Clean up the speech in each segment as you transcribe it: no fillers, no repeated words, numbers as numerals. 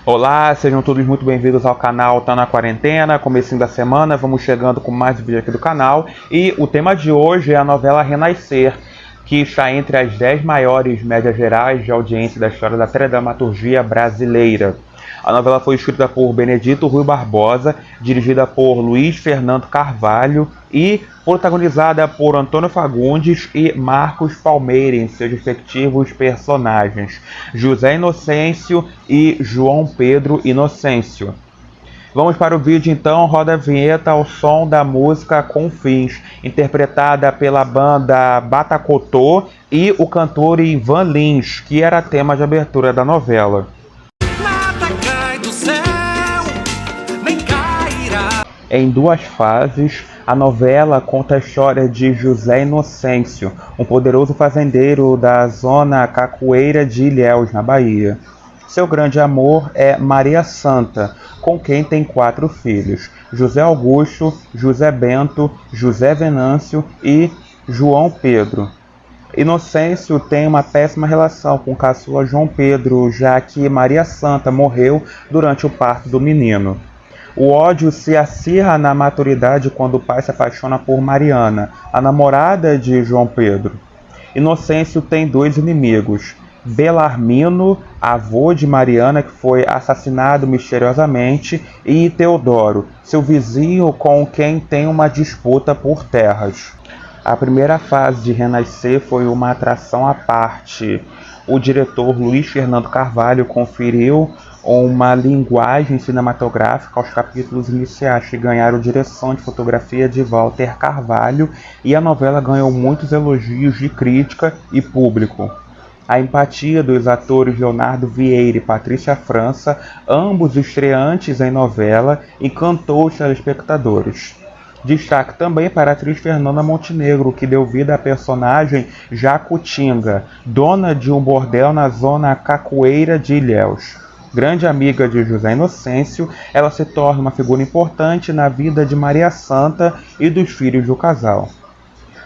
Olá, sejam todos muito bem-vindos ao canal Tá na Quarentena, comecinho da semana, vamos chegando com mais vídeo aqui do canal. E o tema de hoje é a novela Renascer, que está entre as 10 maiores médias gerais de audiência da história da teledramaturgia brasileira. A novela foi escrita por Benedito Rui Barbosa, dirigida por Luiz Fernando Carvalho e protagonizada por Antônio Fagundes e Marcos Palmeira em seus respectivos personagens, José Inocêncio e João Pedro Inocêncio. Vamos para o vídeo então, roda a vinheta ao som da música Confins, interpretada pela banda Batacotô e o cantor Ivan Lins, que era tema de abertura da novela. Em duas fases, a novela conta a história de José Inocêncio, um poderoso fazendeiro da zona Cacoeira de Ilhéus, na Bahia. Seu grande amor é Maria Santa, com quem tem 4 filhos: José Augusto, José Bento, José Venâncio e João Pedro. Inocêncio tem uma péssima relação com o caçula João Pedro, já que Maria Santa morreu durante o parto do menino. O ódio se acirra na maturidade quando o pai se apaixona por Mariana, a namorada de João Pedro. Inocêncio tem 2 inimigos: Belarmino, avô de Mariana, que foi assassinado misteriosamente, e Teodoro, seu vizinho com quem tem uma disputa por terras. A primeira fase de Renascer foi uma atração à parte. O diretor Luiz Fernando Carvalho conferiu uma linguagem cinematográfica aos capítulos iniciais, que ganharam direção de fotografia de Walter Carvalho, e a novela ganhou muitos elogios de crítica e público. A empatia dos atores Leonardo Vieira e Patrícia França, ambos estreantes em novela, encantou os telespectadores. Destaque também para a atriz Fernanda Montenegro, que deu vida à personagem Jacutinga, dona de um bordel na zona Cacoeira de Ilhéus. Grande amiga de José Inocêncio, ela se torna uma figura importante na vida de Maria Santa e dos filhos do casal.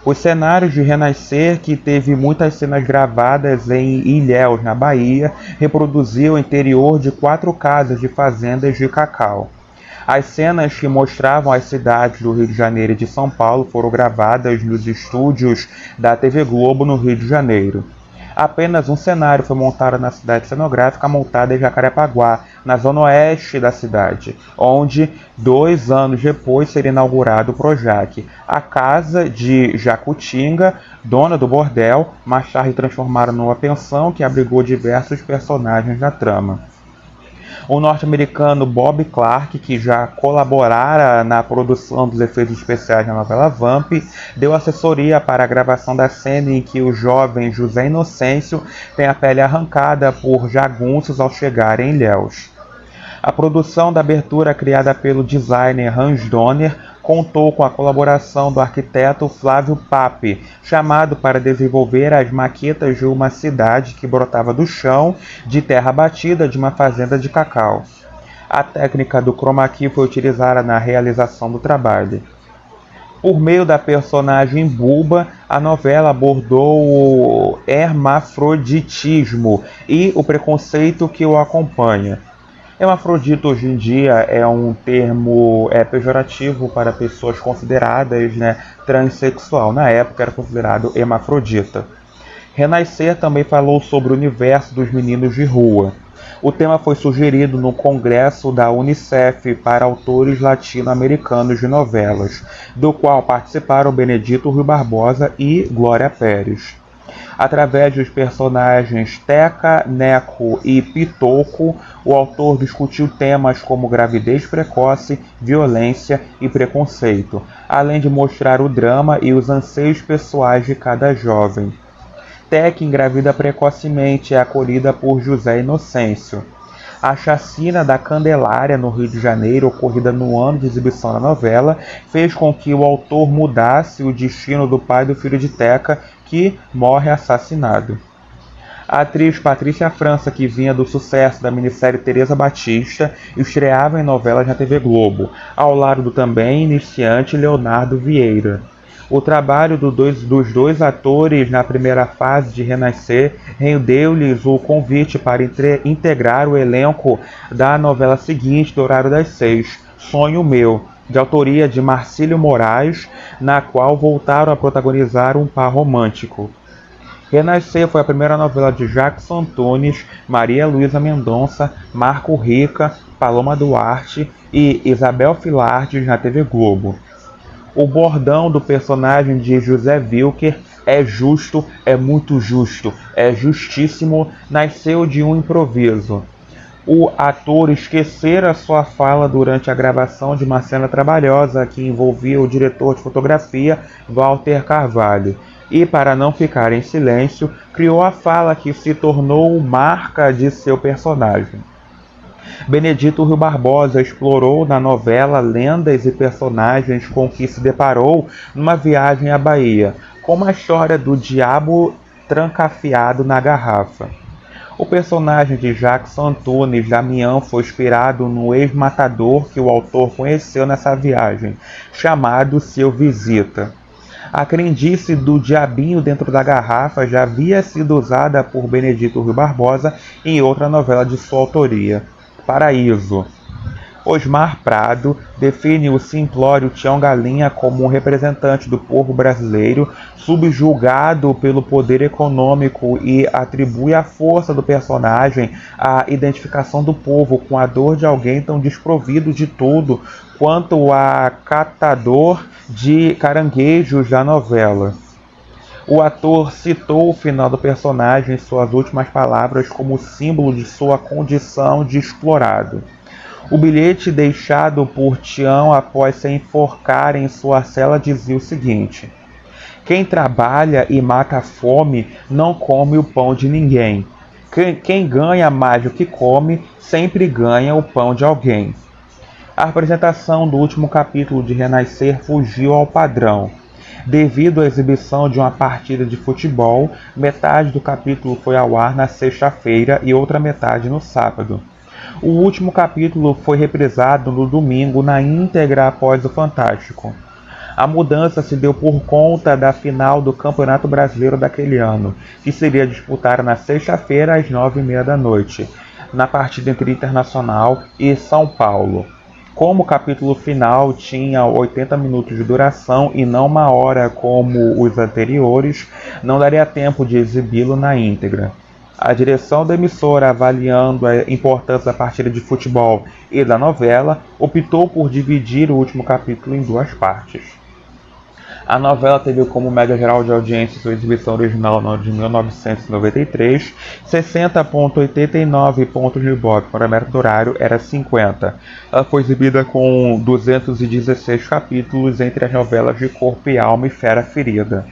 Os cenários de Renascer, que teve muitas cenas gravadas em Ilhéus, na Bahia, reproduziu o interior de 4 casas de fazendas de cacau. As cenas que mostravam as cidades do Rio de Janeiro e de São Paulo foram gravadas nos estúdios da TV Globo no Rio de Janeiro. Apenas um cenário foi montado na cidade cenográfica montada em Jacarepaguá, na zona oeste da cidade, onde 2 anos depois seria inaugurado o Projac, a casa de Jacutinga, dona do bordel, mais tarde transformada numa pensão que abrigou diversos personagens da trama. O norte-americano Bob Clark, que já colaborara na produção dos efeitos especiais na novela Vamp, deu assessoria para a gravação da cena em que o jovem José Inocêncio tem a pele arrancada por jagunços ao chegar em Ilhéus. A produção da abertura, criada pelo designer Hans Donner, contou com a colaboração do arquiteto Flávio Pape, chamado para desenvolver as maquetas de uma cidade que brotava do chão de terra batida de uma fazenda de cacau. A técnica do chroma key foi utilizada na realização do trabalho. Por meio da personagem Buba, a novela abordou o hermafroditismo e o preconceito que o acompanha. Hermafrodita hoje em dia é um termo pejorativo para pessoas consideradas transexual. Na época era considerado hermafrodita. Renascer também falou sobre o universo dos meninos de rua. O tema foi sugerido no Congresso da Unicef para autores latino-americanos de novelas, do qual participaram Benedito Rui Barbosa e Glória Pérez. Através dos personagens Teca, Neco e Pitoco, o autor discutiu temas como gravidez precoce, violência e preconceito, além de mostrar o drama e os anseios pessoais de cada jovem. Teca engravida precocemente e é acolhida por José Inocêncio. A chacina da Candelária, no Rio de Janeiro, ocorrida no ano de exibição da novela, fez com que o autor mudasse o destino do pai do filho de Teca, que morre assassinado. A atriz Patrícia França, que vinha do sucesso da minissérie Teresa Batista, estreava em novelas na TV Globo, ao lado do também iniciante Leonardo Vieira. O trabalho dos dois atores na primeira fase de Renascer rendeu-lhes o convite para integrar o elenco da novela seguinte, do horário das 6, Sonho Meu, de autoria de Marcílio Moraes, na qual voltaram a protagonizar um par romântico. Renascer foi a primeira novela de Jackson Antunes, Maria Luísa Mendonça, Marco Rica, Paloma Duarte e Isabel Filardes na TV Globo. O bordão do personagem de José Wilker, é justo, é muito justo, é justíssimo, nasceu de um improviso. O ator esquecera sua fala durante a gravação de uma cena trabalhosa que envolvia o diretor de fotografia, Walter Carvalho, e, para não ficar em silêncio, criou a fala que se tornou marca de seu personagem. Benedito Rui Barbosa explorou na novela lendas e personagens com que se deparou numa viagem à Bahia, como a história do diabo trancafiado na garrafa. O personagem de Jackson Antunes, Damião, foi inspirado no ex-matador que o autor conheceu nessa viagem, chamado Seu Visita. A crendice do diabinho dentro da garrafa já havia sido usada por Benedito Rui Barbosa em outra novela de sua autoria, Paraíso. Osmar Prado define o simplório Tião Galinha como um representante do povo brasileiro subjugado pelo poder econômico e atribui à força do personagem a identificação do povo com a dor de alguém tão desprovido de tudo quanto a catador de caranguejos da novela. O ator citou o final do personagem em suas últimas palavras como símbolo de sua condição de explorado. O bilhete deixado por Tião após se enforcar em sua cela dizia o seguinte: quem trabalha e mata a fome não come o pão de ninguém. Quem ganha mais do que come sempre ganha o pão de alguém. A apresentação do último capítulo de Renascer fugiu ao padrão. Devido à exibição de uma partida de futebol, metade do capítulo foi ao ar na sexta-feira e outra metade no sábado. O último capítulo foi reprisado no domingo na íntegra após o Fantástico. A mudança se deu por conta da final do Campeonato Brasileiro daquele ano, que seria disputada na sexta-feira às 9h30 da noite, na partida entre Internacional e São Paulo. Como o capítulo final tinha 80 minutos de duração e não uma hora como os anteriores, não daria tempo de exibi-lo na íntegra. A direção da emissora, avaliando a importância da partida de futebol e da novela, optou por dividir o último capítulo em duas partes. A novela teve como média geral de audiência sua exibição original no ano de 1993, 60,89 pontos de Ibope, para o mérito horário era 50. Ela foi exibida com 216 capítulos entre as novelas de Corpo e Alma e Fera Ferida.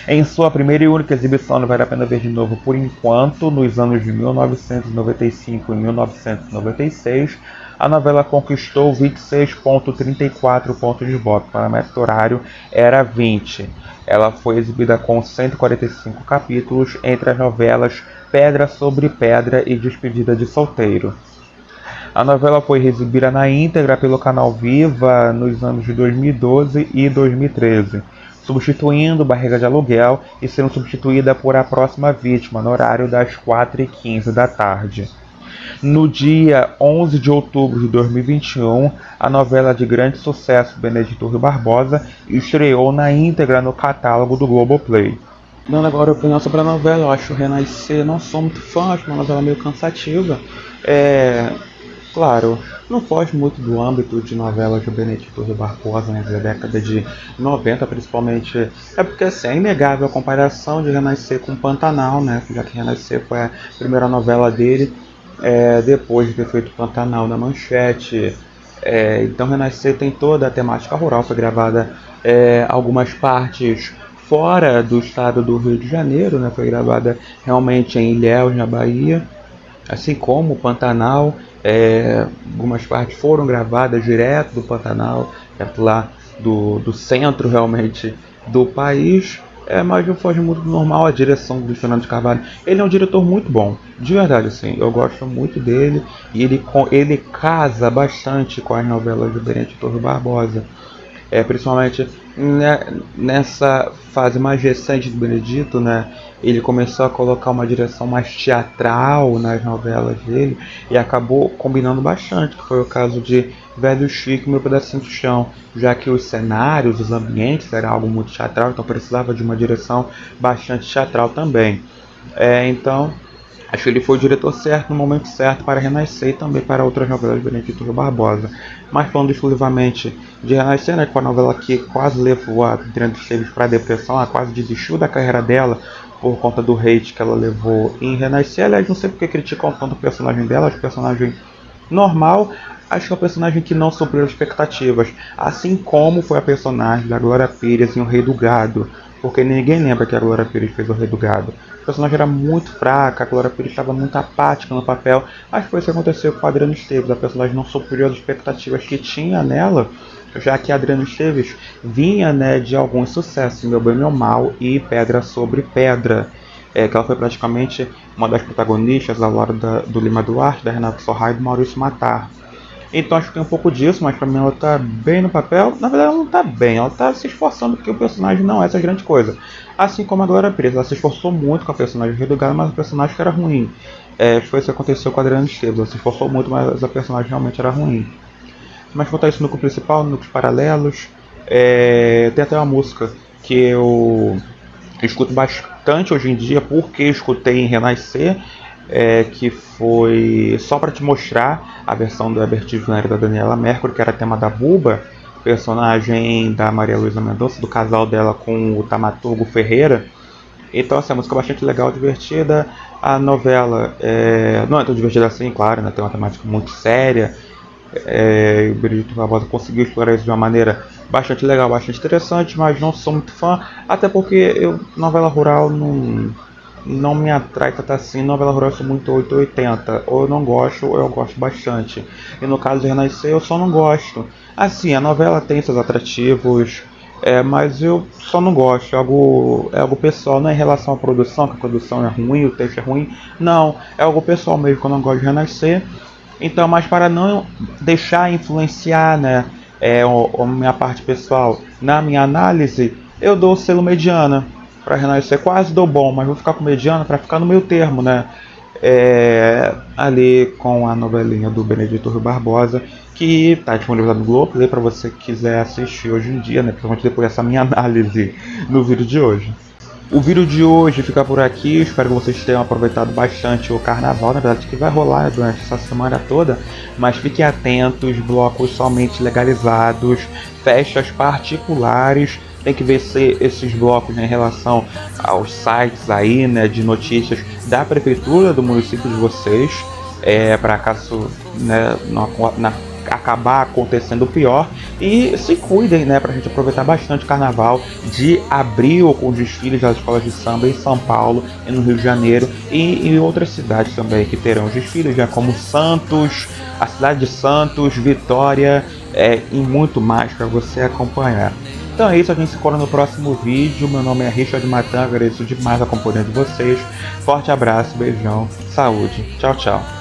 Em sua primeira e única exibição, não vale a pena ver de novo por enquanto, nos anos de 1995 e 1996, a novela conquistou 26,34 pontos de Ibope, para o mérito horário era 20. Ela foi exibida com 145 capítulos entre as novelas Pedra sobre Pedra e Despedida de Solteiro. A novela foi exibida na íntegra pelo canal Viva nos anos de 2012 e 2013, substituindo Barriga de Aluguel e sendo substituída por A Próxima Vítima, no horário das 4h15 da tarde. No dia 11 de outubro de 2021, a novela de grande sucesso Benedito Rui Barbosa estreou na íntegra no catálogo do Globoplay. Dando agora a opinião sobre a novela, eu acho Renascer, não sou muito fã, acho uma novela meio cansativa. Claro, não foge muito do âmbito de novelas de Benedito Rui Barbosa, né, da década de 90 principalmente. É porque assim, é inegável a comparação de Renascer com Pantanal, né, já que Renascer foi a primeira novela dele, depois de ter feito Pantanal na Manchete. Então Renascer tem toda a temática rural, foi gravada algumas partes fora do estado do Rio de Janeiro, né, foi gravada realmente em Ilhéus, na Bahia, assim como Pantanal. Algumas partes foram gravadas direto do Pantanal, direto lá do centro realmente do país, mas não foge muito do normal. A direção do Fernando de Carvalho, ele é um diretor muito bom, de verdade, assim, eu gosto muito dele, e ele casa bastante com as novelas do Benedito Rui Barbosa. Principalmente nessa fase mais recente do Benedito, né? Ele começou a colocar uma direção mais teatral nas novelas dele e acabou combinando bastante, que foi o caso de Velho Chico e Meu Pedacinho do Chão, já que os cenários, os ambientes eram algo muito teatral, então precisava de uma direção bastante teatral também. Então, acho que ele foi o diretor certo no momento certo para Renascer e também para outras novelas de Benedito Rui Barbosa. Mas falando exclusivamente de Renascer, né, que foi a novela que quase levou a Adriana Esteves para a depressão, ela quase desistiu da carreira dela por conta do hate que ela levou em Renascer. Aliás, não sei porque criticam tanto o personagem dela, acho que o personagem normal, acho que é um personagem que não supriu as expectativas, assim como foi a personagem da Glória Pires em O Rei do Gado, porque ninguém lembra que a Glória Pires fez O Rei do Gado. O personagem era muito fraca, a Glória Pires estava muito apática no papel, mas foi isso que aconteceu com a Adriana Esteves, a personagem não supriu as expectativas que tinha nela, já que a Adriana Esteves vinha, né, de alguns sucessos, Meu Bem, Meu Mal e Pedra sobre Pedra, que ela foi praticamente uma das protagonistas ao lado do Lima Duarte, da Renata Sorra e do Maurício Matar. Então acho que tem um pouco disso, mas pra mim ela tá bem no papel. Na verdade ela não tá bem, ela tá se esforçando porque o personagem não é essa grande coisa. Assim como a Glória Pires, ela se esforçou muito com a personagem Rei do Gado, mas o personagem era ruim. Foi isso que aconteceu com a Adriana Esteves, ela se esforçou muito, mas a personagem realmente era ruim. Mas quanto a isso, no núcleo principal, núcleos paralelos, tem até uma música que eu escuto bastante hoje em dia, porque escutei em Renascer, que foi Só Pra Te Mostrar, a versão do Herbert Viana e da Daniela Mercury, que era tema da Buba, personagem da Maria Luísa Mendonça, do casal dela com o Tamaturgo Ferreira. Então essa música é bastante legal, divertida. A novela não é tão divertida assim, claro, né? Tem uma temática muito séria. O Benedito Barbosa conseguiu explorar isso de uma maneira bastante legal, bastante interessante, mas não sou muito fã, até porque novela rural não me atrai tanto assim. Novela rural eu sou muito 880, ou eu não gosto ou eu gosto bastante, e no caso de Renascer eu só não gosto. Assim, a novela tem seus atrativos, mas eu só não gosto, é algo pessoal, não é em relação à produção, que a produção é ruim, o texto é ruim, não, é algo pessoal mesmo que eu não gosto de Renascer. Então, mas para não deixar influenciar, né, a minha parte pessoal na minha análise, eu dou o selo mediana. Para Renascer quase dou bom, mas vou ficar com mediana para ficar no meio termo, né? Ali com a novelinha do Benedito Rui Barbosa, que está disponibilizada no Globo, para você que quiser assistir hoje em dia, né? Principalmente depois dessa minha análise no vídeo de hoje. O vídeo de hoje fica por aqui, espero que vocês tenham aproveitado bastante o carnaval, na verdade que vai rolar, né, durante essa semana toda, mas fiquem atentos, blocos somente legalizados, festas particulares, tem que ver se esses blocos, né, em relação aos sites aí, né, de notícias da prefeitura do município de vocês, para caso, né, não acabar acontecendo o pior, e se cuidem, né, pra gente aproveitar bastante o carnaval de abril com os desfiles das escolas de samba em São Paulo e no Rio de Janeiro e em outras cidades também que terão os desfiles, já como Santos, a cidade de Santos, Vitória, e muito mais para você acompanhar. Então é isso, a gente se encontra no próximo vídeo. Meu nome é Richard Matan, agradeço demais a companhia de vocês. Forte abraço, beijão, saúde, tchau, tchau.